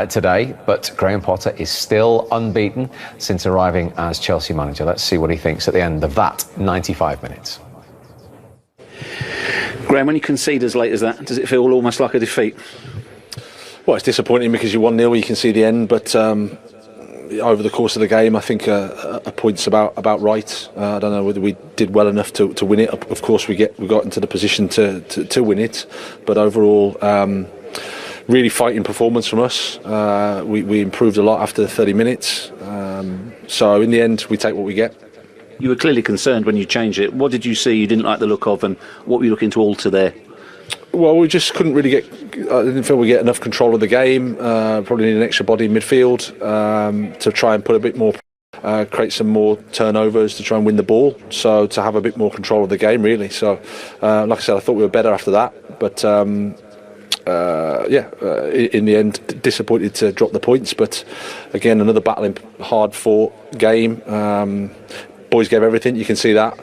today, but Graham Potter is still unbeaten since arriving as Chelsea manager. Let's see what he thinks at the end of that 95 minutes. Graham, when you concede as late as that, does it feel almost like a defeat? Well, it's disappointing because you're 1-0, you can see the end, but over the course of the game, I think a point's about right. I don't know whether we did well enough to win it. Of course, we got into the position to win it, but overall, really fighting performance from us. We improved a lot after 30 minutes. So in the end, we take what we get. You were clearly concerned when you changed it. What did you see you didn't like the look of, and what were you looking to alter there? Well, we just couldn't really I didn't feel we get enough control of the game. Probably need an extra body in midfield to try and put a bit more, create some more turnovers to try and win the ball. So to have a bit more control of the game, really. So, like I said, I thought we were better after that. But in the end, disappointed to drop the points. But again, another battling, hard-fought game. Boys gave everything. You can see that.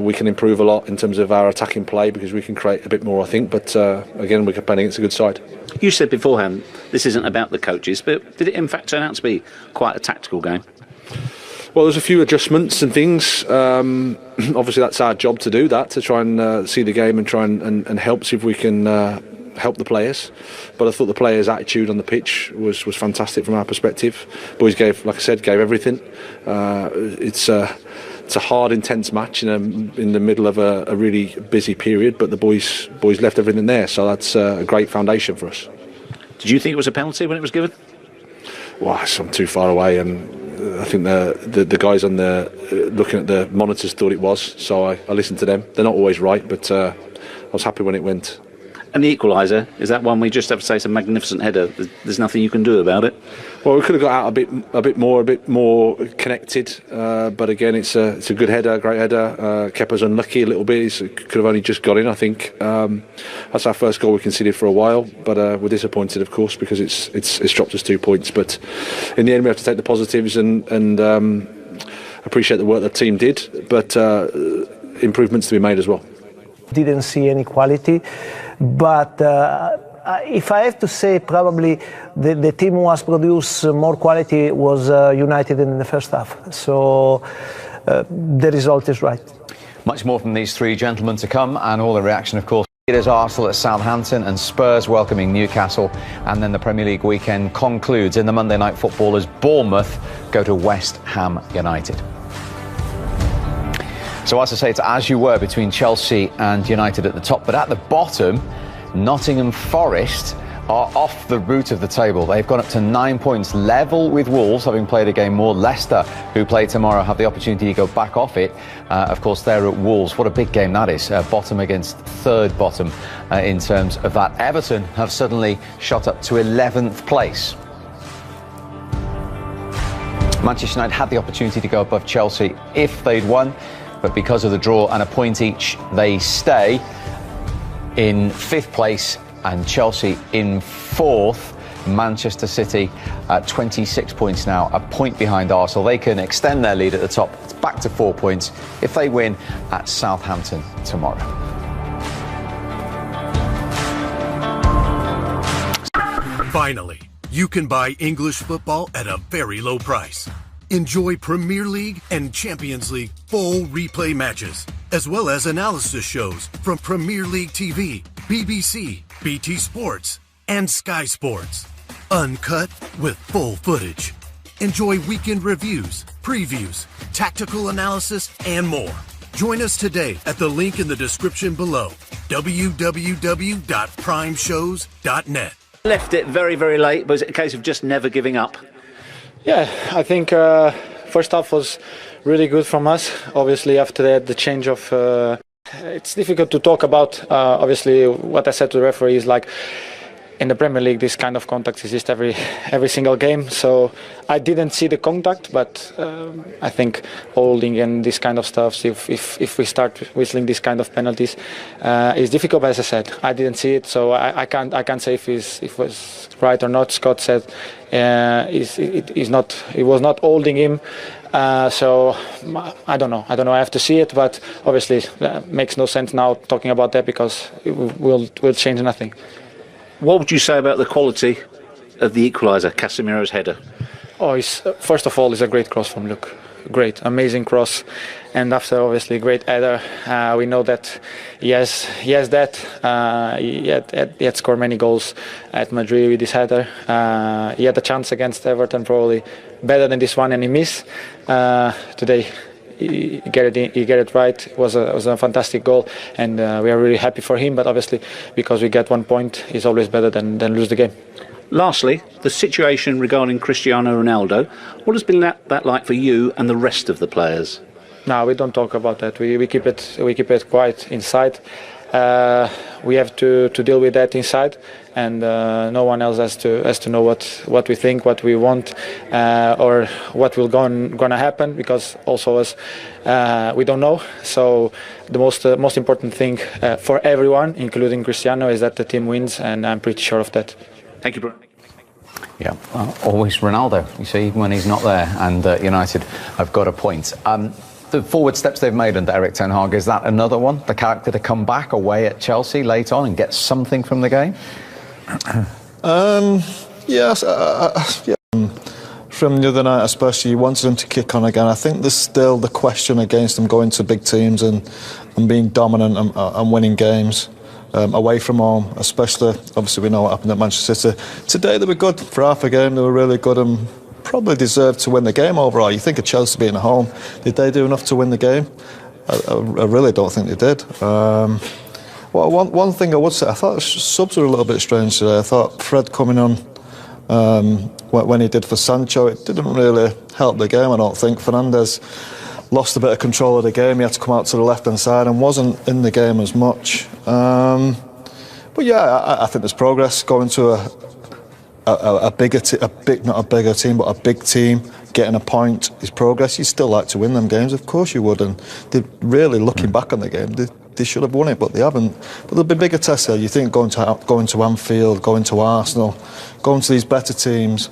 We can improve a lot in terms of our attacking play because we can create a bit more, I think. But again, we're playing against a good side. You said beforehand this isn't about the coaches, but did it in fact turn out to be quite a tactical game? Well, there's a few adjustments and things. Obviously, that's our job to do that, to try and see the game and try and help, see if we can help the players. But I thought the players' attitude on the pitch was fantastic from our perspective. Boys gave, like I said, gave everything. It's a hard, intense match in the middle of a really busy period, but the boys left everything there, so that's a great foundation for us. Did you think it was a penalty when it was given? Well, I'm too far away, and I think the guys on looking at the monitors thought it was, so I listened to them. They're not always right, but I was happy when it went. And the equaliser, is that one we just have to say it's a magnificent header? There's nothing you can do about it. Well, we could have got out a bit more connected. But again, it's a good header, great header. Kepa's unlucky a little bit. He could have only just got in, I think. That's our first goal we conceded for a while. But we're disappointed, of course, because it's dropped us 2 points. But in the end, we have to take the positives and appreciate the work the team did. But improvements to be made as well. Didn't see any quality, but if I have to say, probably the team who has produced more quality was United in the first half. So the result is right. Much more from these three gentlemen to come, and all the reaction, of course. It is Arsenal at Southampton and Spurs welcoming Newcastle, and then the Premier League weekend concludes in the Monday Night Football as Bournemouth go to West Ham United. So as I say, it's as you were between Chelsea and United at the top, but at the bottom, Nottingham Forest are off the route of the table. They've gone up to 9 points, level with Wolves, having played a game more. Leicester, who play tomorrow, have the opportunity to go back off it. Of course, they're at Wolves. What a big game that is. Bottom against third bottom in terms of that. Everton have suddenly shot up to 11th place. Manchester United had the opportunity to go above Chelsea if they'd won, but because of the draw and a point each, they stay in 5th place, and Chelsea in 4th. Manchester City at 26 points now, a point behind Arsenal. They can extend their lead at the top. It's back to 4 points if they win at Southampton tomorrow. Finally, you can buy English football at a very low price. Enjoy Premier League and Champions League full replay matches, as well as analysis shows from Premier League TV, BBC, BT Sports, and Sky Sports. Uncut with full footage. Enjoy weekend reviews, previews, tactical analysis, and more. Join us today at the link in the description below, www.primeshows.net. Left it very, very late, but was it a case of just never giving up? Yeah, I think first half was really good from us. Obviously, after that, the change of... it's difficult to talk about. Obviously, what I said to the referee is like, in the Premier League, this kind of contact is just every single game. So I didn't see the contact, but I think holding and this kind of stuff, if we start whistling this kind of penalties, it's difficult. But as I said, I didn't see it, so I can't say if it was right or not. Scott said it was not holding him. So I don't know. I have to see it, but obviously makes no sense now talking about that because it will change nothing. What would you say about the quality of the equaliser, Casemiro's header? Oh, first of all, it's a great cross from Luke. Great, amazing cross, and after obviously great header. We know that he has that. He had scored many goals at Madrid with his header. He had a chance against Everton, probably better than this one, and he missed. Today he get it right. It was a fantastic goal, and we are really happy for him. But obviously, because we get 1 point, it's always better than lose the game. Lastly, the situation regarding Cristiano Ronaldo. What has been that like for you and the rest of the players? No, we don't talk about that. We keep it quiet inside. We have to deal with that inside, and no one else has to know what we think, what we want, or what will gonna happen. Because also us, we don't know. So the most important thing for everyone, including Cristiano, is that the team wins, and I'm pretty sure of that. Thank you, Bruno. Yeah, always Ronaldo, you see, even when he's not there, and United have got a point. The forward steps they've made under Erik ten Hag, is that another one? The character to come back away at Chelsea late on and get something from the game? Yes, from the other night especially, you wanted them to kick on again. I think there's still the question against them going to big teams and being dominant and winning games. Away from home, especially, obviously we know what happened at Manchester City. Today they were good for half a game, they were really good and probably deserved to win the game overall. You think of Chelsea being at home, did they do enough to win the game? I really don't think they did. Well, one thing I would say, I thought subs were a little bit strange today. I thought Fred coming on when he did for Sancho, it didn't really help the game, I don't think. Fernandes lost a bit of control of the game. He had to come out to the left-hand side and wasn't in the game as much. But yeah, I think there's progress. Going to a bigger not a bigger team, but a big team, getting a point is progress. You'd still like to win them games, of course you would. And they're really looking back on the game, they should have won it, but they haven't. But there'll be bigger tests there. You think going to Anfield, going to Arsenal, going to these better teams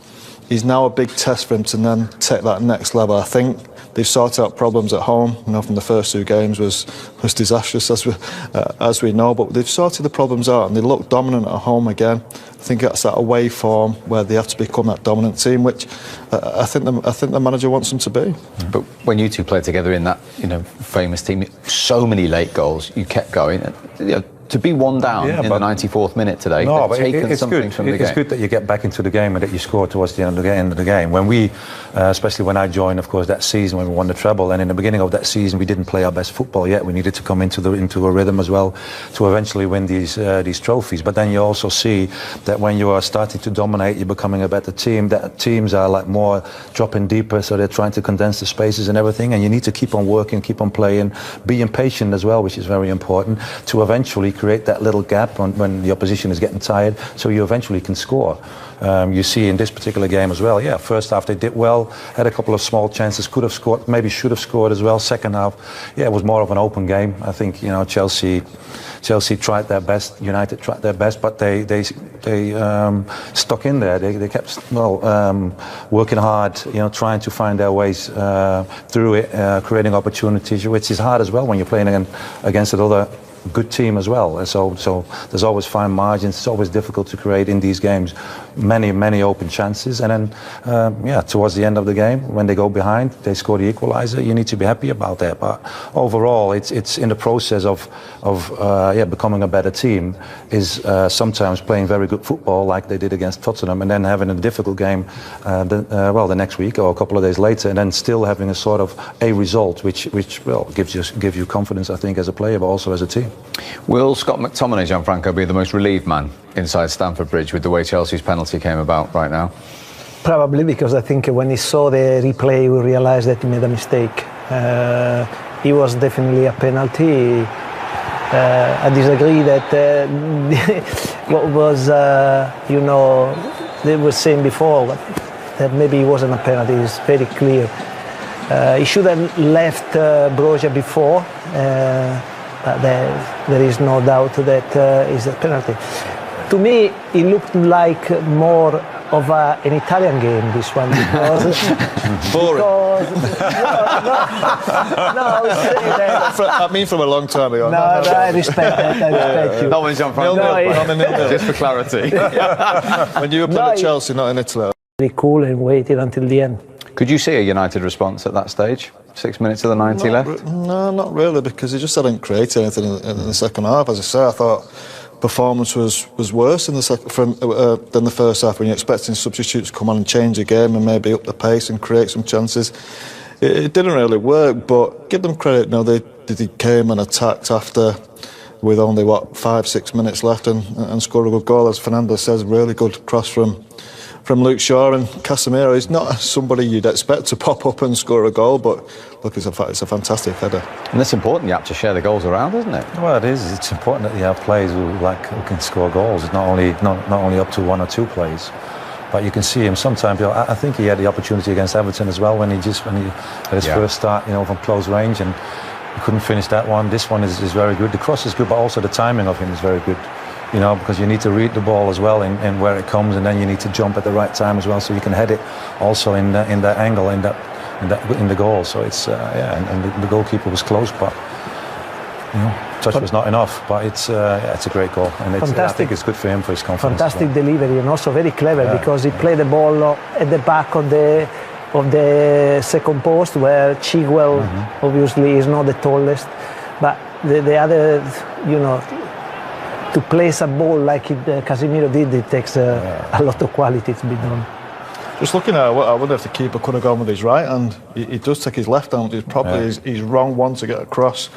is now a big test for him to then take that next level. I think they've sorted out problems at home. From the first 2 games was disastrous, as we know. But they've sorted the problems out, and they look dominant at home again. I think that's that away form where they have to become that dominant team, which I think the manager wants them to be. But when you two played together in that famous team, so many late goals, you kept going. To be one down in the 94th minute today, no, but it's something from the game. It's good that you get back into the game and that you score towards the end of the game. When we, especially when I joined, of course, that season when we won the treble, and in the beginning of that season we didn't play our best football yet. We needed to come into a rhythm as well to eventually win these trophies. But then you also see that when you are starting to dominate, you're becoming a better team. That teams are like more dropping deeper, so they're trying to condense the spaces and everything. And you need to keep on working, keep on playing, be impatient as well, which is very important to eventually create that little gap when the opposition is getting tired, so you eventually can score. You see in this particular game as well, first half they did well, had a couple of small chances, could have scored, maybe should have scored as well. Second half, it was more of an open game. I think Chelsea tried their best, United tried their best, but they stuck in there. They kept working hard, trying to find their ways through it, creating opportunities, which is hard as well when you're playing against another good team as well. So there's always fine margins. It's always difficult to create in these games many open chances, and then towards the end of the game when they go behind, they score the equalizer. You need to be happy about that. But overall, it's in the process of becoming a better team is sometimes playing very good football like they did against Tottenham, and then having a difficult game the next week or a couple of days later, and then still having a sort of a result which gives you confidence, I think, as a player but also as a team. Will Scott McTominay, Gianfranco, be the most relieved man inside Stamford Bridge with the way Chelsea's penalty came about right now? Probably, because I think when he saw the replay, we realised that he made a mistake. It was definitely a penalty. I disagree that what was, they were saying before, that maybe it wasn't a penalty. It's very clear. He should have left Broja before. There is no doubt that is a penalty. To me, it looked like more of an Italian game, this one, because Boring. no, I was saying that. I mean, from a long time ago. No, I respect that. I respect you. Not when Gianfranco. No, Just for clarity. When you were playing at Chelsea, not in Italy. Very cool and waited until the end. Could you see a United response at that stage? 6 minutes of the 90 left? No, not really, because he just hadn't created anything in the second half. As I say, I thought performance was worse in the than the first half, when you're expecting substitutes to come on and change the game and maybe up the pace and create some chances. It didn't really work, but give them credit. No, they came and attacked after, with only 5-6 minutes left, and scored a good goal. As Fernando says, really good cross from Luke Shaw, and Casimero is not somebody you'd expect to pop up and score a goal, but look, it's a fantastic header. And it's important you have to share the goals around, isn't it? Well, it is. It's important that you have players who can score goals. It's not only up to one or two plays, but you can see him sometimes. I think he had the opportunity against Everton as well when he had his first start, from close range, and he couldn't finish that one. This one is very good. The cross is good, but also the timing of him is very good. Because you need to read the ball as well and where it comes, and then you need to jump at the right time as well, so you can head it also in that angle in the goal. So it's and the goalkeeper was close, but touch was not enough. But it's a great goal, and I think it's good for him, for his confidence. Fantastic delivery, and also very clever, because he played the ball at the back of the second post, where Chigwell obviously is not the tallest, but the other, to place a ball like Casimero did, it takes a lot of quality to be done. Just looking at it, I wonder if the keeper could have gone with his right hand. He does take his left hand. He's probably his wrong one to get across.